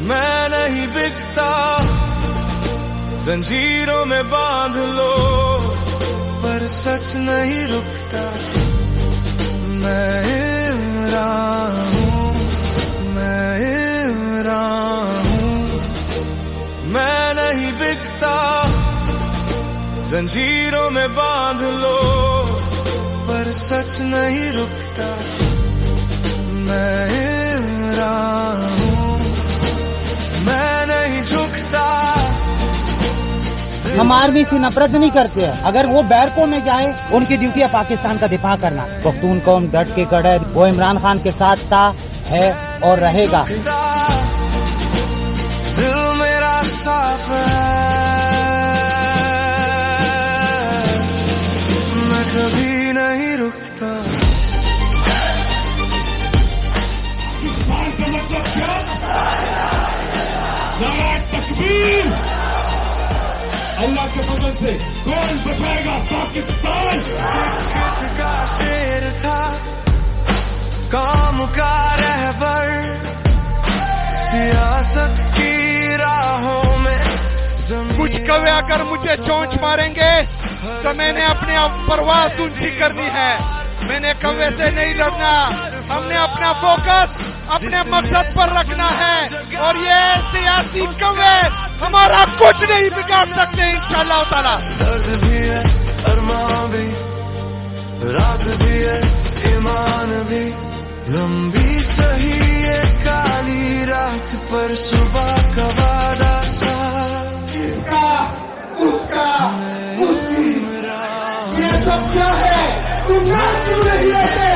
मैं नहीं बिकता, जंजीरों में बांध लो, पर सच नहीं रुकता। मैं इमरान हूँ, मैं इमरान हूँ। मैं नहीं बिकता, जंजीरों में बांध लो, पर सच नहीं रुकता। मैं इमरान हूँ, मैं नहीं झुकता। हम आर्मी से नफरत नहीं करते हैं। अगर वो बैरकों में जाए, उनकी ड्यूटी है पाकिस्तान का दिफा करना। पख्तून कौम डट के खड़ा है, वो इमरान खान के साथ था, है और रहेगा। दिल मेरा साफ है, मैं कभी नहीं रुकता। तकबीर, अल्लाह के फजल से कौन बचाएगा पाकिस्तान। का शेर था, काम का रहबर, सियासत की राहों में। कुछ कौवे अगर मुझे चोंच मारेंगे तो मैंने अपने आप परवाह ऊंची करनी है। मैंने कौवे से नहीं लड़ना, हमने अपना फोकस अपने मकसद पर रखना है। और ये सियासी कौवे हमारा कुछ नहीं बिगाड़ सकते इंशाअल्लाह ताला। दर्द भी है, अरमान भी, रात भी है, ईमान भी। लंबी सही है काली रात, पर सुबह का वादा था। इसका, उसका, उसकी, ये सब क्या है? तुम क्यों नहीं रहते?